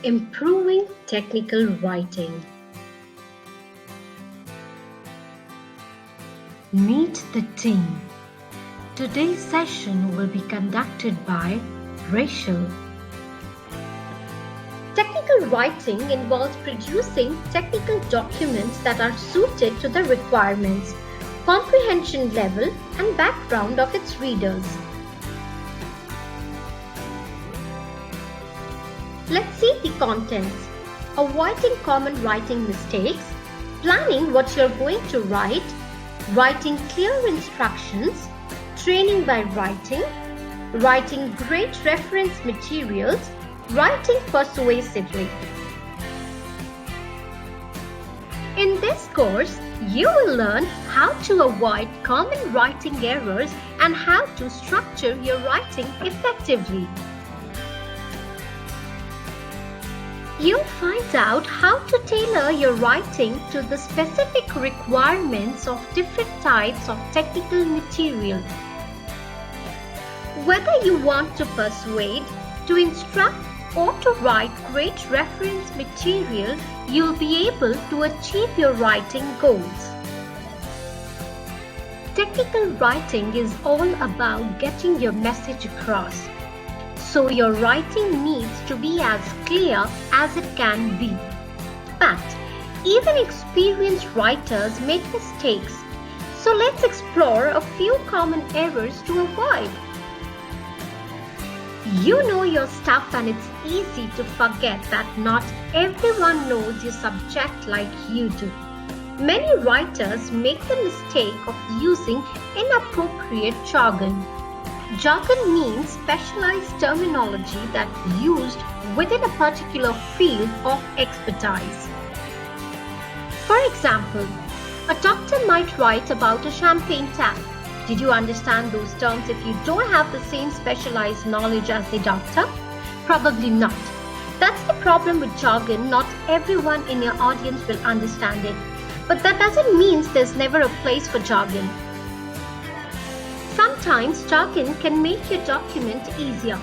Improving technical writing. Meet the team. Today's session will be conducted by Rachel. Technical writing involves producing technical documents that are suited to the requirements, comprehension level, and background of its readers. Let's see the contents. Avoiding common writing mistakes, planning what you're going to write, writing clear instructions, training by writing, writing great reference materials, writing persuasively. In this course, you will learn how to avoid common writing errors and how to structure your writing effectively. You'll find out how to tailor your writing to the specific requirements of different types of technical material. Whether you want to persuade, to instruct, or to write great reference material, you'll be able to achieve your writing goals. Technical writing is all about getting your message across. So your writing needs to be as clear as it can be. But even experienced writers make mistakes. So let's explore a few common errors to avoid. You know your stuff, and it's easy to forget that not everyone knows your subject like you do. Many writers make the mistake of using inappropriate jargon. Jargon means specialized terminology that's used within a particular field of expertise. For example, a doctor might write about a champagne tap. Did you understand those terms if you don't have the same specialized knowledge as the doctor? Probably not. That's the problem with jargon. Not everyone in your audience will understand it. But that doesn't mean there's never a place for jargon. Sometimes jargon can make your document easier.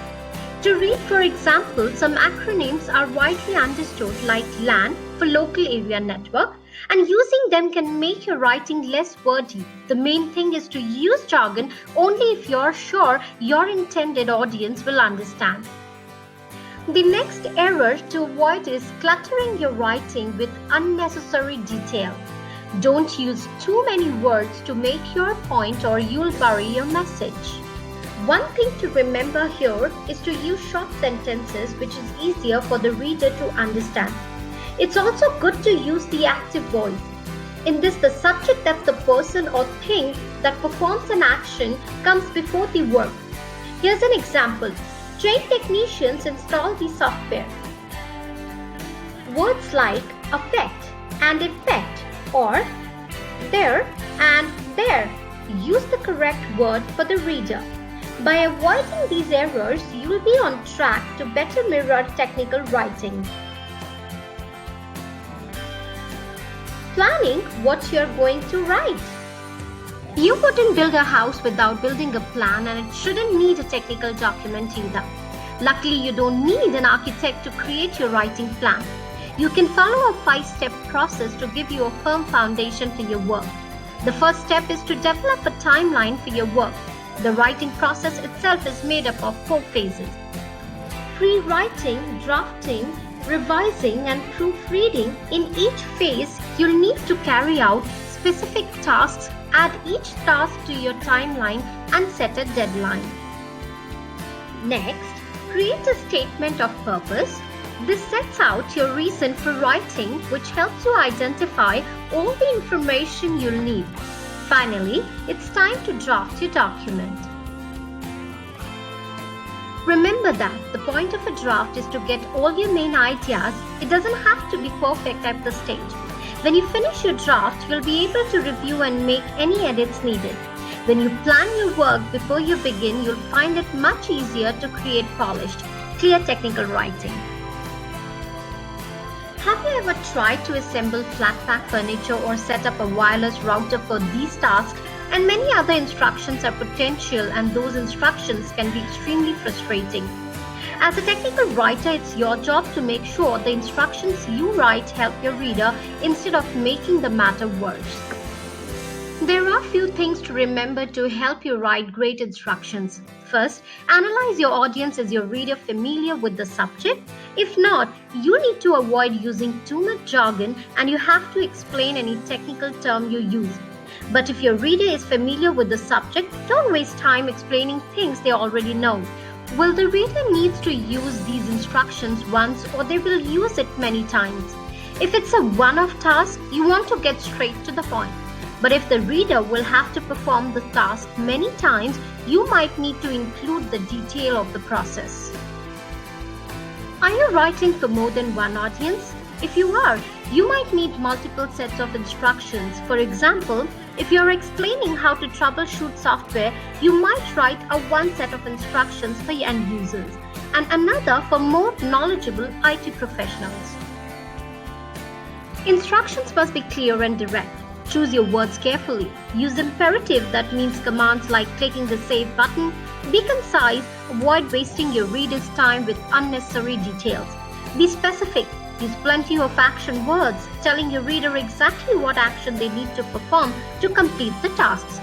To read, for example, some acronyms are widely understood like LAN for Local Area Network, and using them can make your writing less wordy. The main thing is to use jargon only if you're sure your intended audience will understand. The next error to avoid is cluttering your writing with unnecessary detail. Don't use too many words to make your point, or you'll bury your message. One thing to remember here is to use short sentences, which is easier for the reader to understand. It's also good to use the active voice. In this, the subject, that's the person or thing that performs an action, comes before the verb. Here's an example. Trained technicians install the software. Words like affect and effect, or there and there, use the correct word for the reader. By avoiding these errors, you will be on track to better mirror technical writing. Planning what you're going to write. You wouldn't build a house without building a plan, and it shouldn't need a technical document either. Luckily, you don't need an architect to create your writing plan. You can follow a 5-step process to give you a firm foundation for your work. The first step is to develop a timeline for your work. The writing process itself is made up of 4 phases. Pre-writing, drafting, revising, and proofreading. In each phase, you'll need to carry out specific tasks, add each task to your timeline, and set a deadline. Next, create a statement of purpose. This sets out your reason for writing, which helps you identify all the information you'll need. Finally, it's time to draft your document. Remember that the point of a draft is to get all your main ideas. It doesn't have to be perfect at the stage. When you finish your draft, you'll be able to review and make any edits needed. When you plan your work before you begin, you'll find it much easier to create polished, clear technical writing. Have you ever tried to assemble flat pack furniture or set up a wireless router for these tasks? And many other instructions are potential, and those instructions can be extremely frustrating. As a technical writer, it's your job to make sure the instructions you write help your reader instead of making the matter worse. There are few things to remember to help you write great instructions. First, analyze your audience. Is your reader familiar with the subject? If not, you need to avoid using too much jargon and you have to explain any technical term you use. But if your reader is familiar with the subject, don't waste time explaining things they already know. Will the reader needs to use these instructions once or they will use it many times? If it's a one-off task, you want to get straight to the point. But if the reader will have to perform the task many times, you might need to include the detail of the process. Are you writing for more than one audience? If you are, you might need multiple sets of instructions. For example, if you're explaining how to troubleshoot software, you might write a one set of instructions for end users and another for more knowledgeable IT professionals. Instructions must be clear and direct. Choose your words carefully. Use imperative, that means commands like clicking the save button. Be concise, avoid wasting your reader's time with unnecessary details. Be specific, use plenty of action words, telling your reader exactly what action they need to perform to complete the tasks.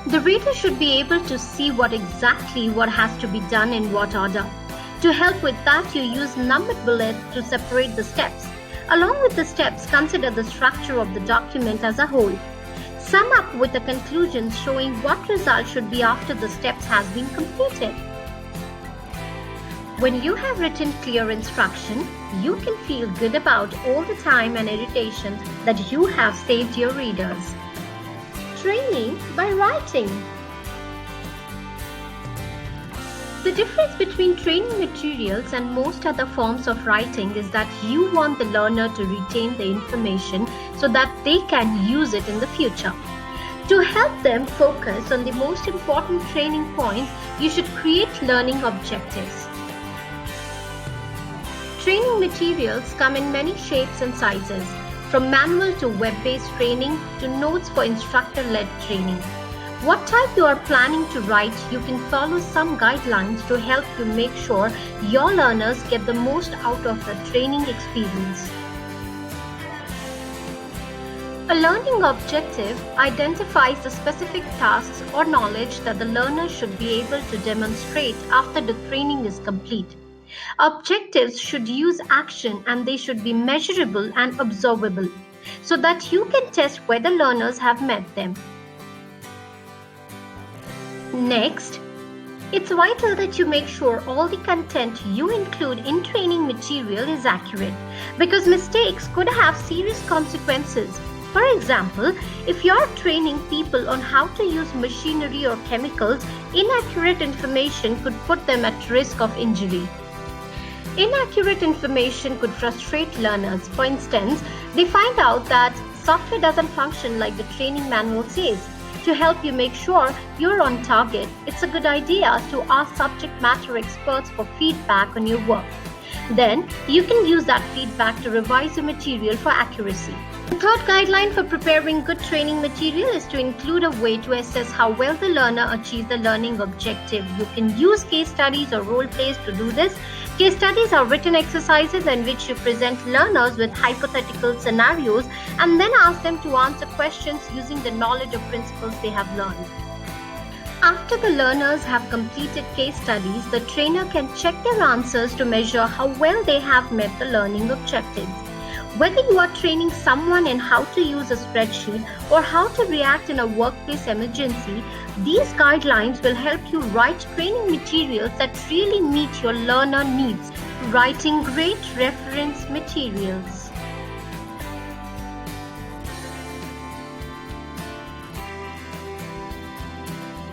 The reader should be able to see what has to be done in what order. To help with that, you use numbered bullets to separate the steps. Along with the steps, consider the structure of the document as a whole. Sum up with a conclusion showing what result should be after the steps has been completed. When you have written clear instruction, you can feel good about all the time and irritation that you have saved your readers. Training by writing. The difference between training materials and most other forms of writing is that you want the learner to retain the information so that they can use it in the future. To help them focus on the most important training points, you should create learning objectives. Training materials come in many shapes and sizes, from manual to web-based training to notes for instructor-led training. What type you are planning to write, you can follow some guidelines to help you make sure your learners get the most out of the training experience. A learning objective identifies the specific tasks or knowledge that the learner should be able to demonstrate after the training is complete. Objectives should use action and they should be measurable and observable so that you can test whether learners have met them. Next, it's vital that you make sure all the content you include in training material is accurate because mistakes could have serious consequences. For example, if you're training people on how to use machinery or chemicals, inaccurate information could put them at risk of injury. Inaccurate information could frustrate learners. For instance, they find out that software doesn't function like the training manual says. To help you make sure you're on target, it's a good idea to ask subject matter experts for feedback on your work. Then, you can use that feedback to revise your material for accuracy. The third guideline for preparing good training material is to include a way to assess how well the learner achieves the learning objective. You can use case studies or role plays to do this. Case studies are written exercises in which you present learners with hypothetical scenarios and then ask them to answer questions using the knowledge or principles they have learned. After the learners have completed case studies, the trainer can check their answers to measure how well they have met the learning objectives. Whether you are training someone in how to use a spreadsheet or how to react in a workplace emergency, these guidelines will help you write training materials that really meet your learner needs. Writing great reference materials.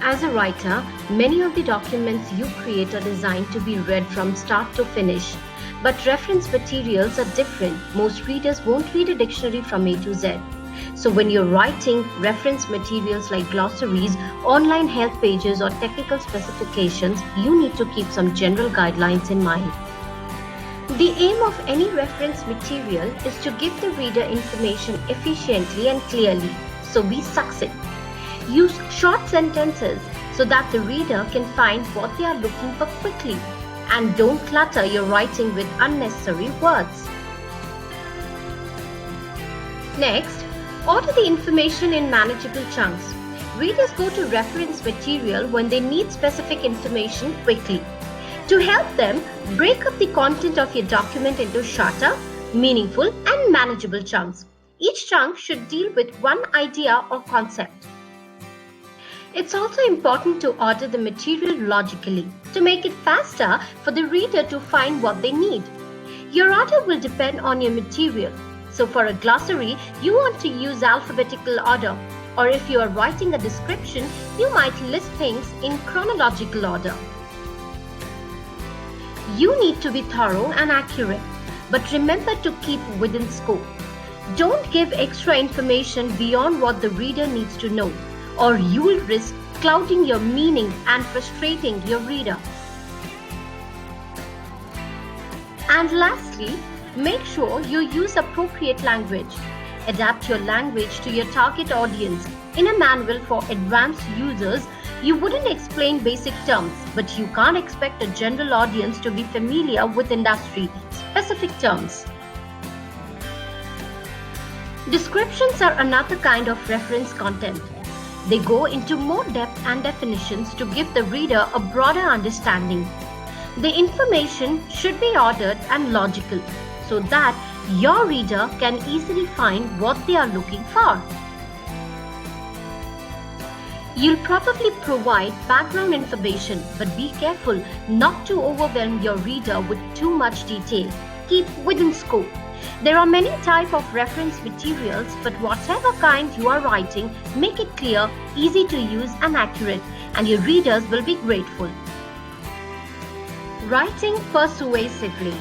As a writer, many of the documents you create are designed to be read from start to finish. But reference materials are different. Most readers won't read a dictionary from A to Z. So when you're writing reference materials like glossaries, online help pages or technical specifications, you need to keep some general guidelines in mind. The aim of any reference material is to give the reader information efficiently and clearly, so be succinct. Use short sentences so that the reader can find what they are looking for quickly. And don't clutter your writing with unnecessary words. Next, order the information in manageable chunks. Readers go to reference material when they need specific information quickly. To help them, break up the content of your document into shorter, meaningful, and manageable chunks. Each chunk should deal with one idea or concept. It's also important to order the material logically to make it faster for the reader to find what they need. Your order will depend on your material. So for a glossary, you want to use alphabetical order, or if you are writing a description, you might list things in chronological order. You need to be thorough and accurate, but remember to keep within scope. Don't give extra information beyond what the reader needs to know, or you will risk clouding your meaning and frustrating your reader. And lastly, make sure you use appropriate language. Adapt your language to your target audience. In a manual for advanced users, you wouldn't explain basic terms, but you can't expect a general audience to be familiar with industry-specific terms. Descriptions are another kind of reference content. They go into more depth and definitions to give the reader a broader understanding. The information should be ordered and logical so that your reader can easily find what they are looking for. You'll probably provide background information, but be careful not to overwhelm your reader with too much detail. Keep within scope. There are many types of reference materials, but whatever kind you are writing, make it clear, easy to use and accurate, and your readers will be grateful. Writing persuasively.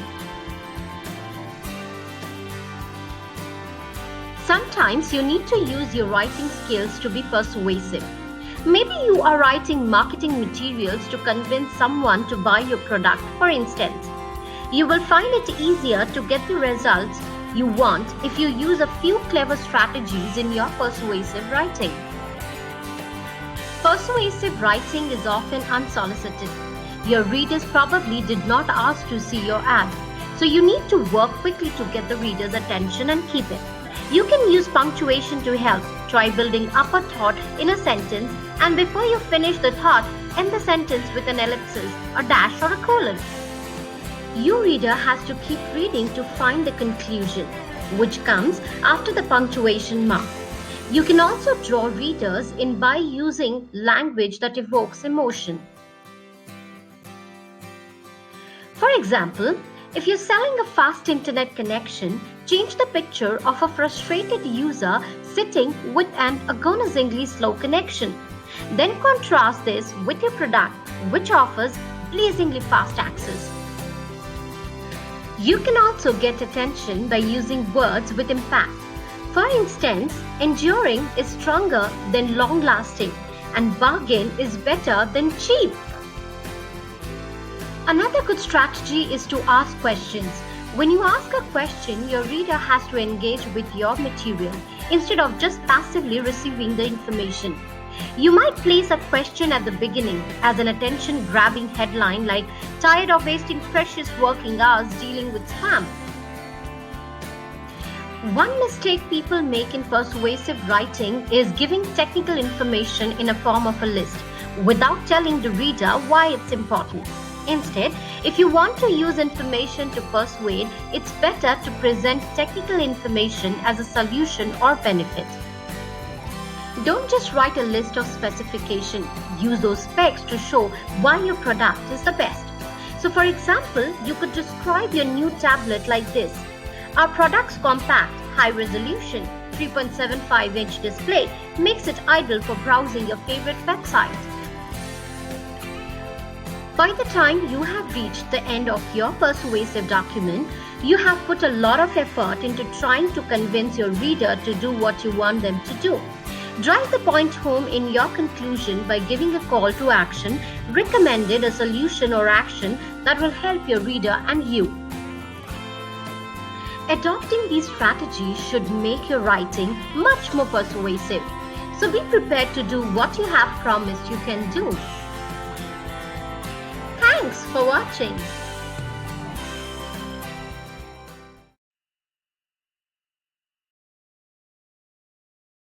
Sometimes you need to use your writing skills to be persuasive. Maybe you are writing marketing materials to convince someone to buy your product, for instance. You will find it easier to get the results you want if you use a few clever strategies in your persuasive writing. Persuasive writing is often unsolicited. Your readers probably did not ask to see your ad, so you need to work quickly to get the reader's attention and keep it. You can use punctuation to help. Try building up a thought in a sentence, and before you finish the thought, end the sentence with an ellipsis, a dash, or a colon. Your reader has to keep reading to find the conclusion, which comes after the punctuation mark. You can also draw readers in by using language that evokes emotion. For example, if you're selling a fast internet connection, change the picture of a frustrated user sitting with an agonizingly slow connection. Then contrast this with your product, which offers blazingly fast access. You can also get attention by using words with impact. For instance, enduring is stronger than long-lasting, and bargain is better than cheap. Another good strategy is to ask questions. When you ask a question, your reader has to engage with your material instead of just passively receiving the information. You might place a question at the beginning as an attention-grabbing headline like, "Tired of wasting precious working hours dealing with spam?" One mistake people make in persuasive writing is giving technical information in a form of a list without telling the reader why it's important. Instead, if you want to use information to persuade, it's better to present technical information as a solution or benefit. Don't just write a list of specifications. Use those specs to show why your product is the best. So for example, you could describe your new tablet like this. Our product's compact, high resolution, 3.75-inch display makes it ideal for browsing your favorite websites. By the time you have reached the end of your persuasive document, you have put a lot of effort into trying to convince your reader to do what you want them to do. Drive the point home in your conclusion by giving a call to action, recommended a solution or action that will help your reader and you. Adopting these strategies should make your writing much more persuasive. So be prepared to do what you have promised you can do. Thanks for watching.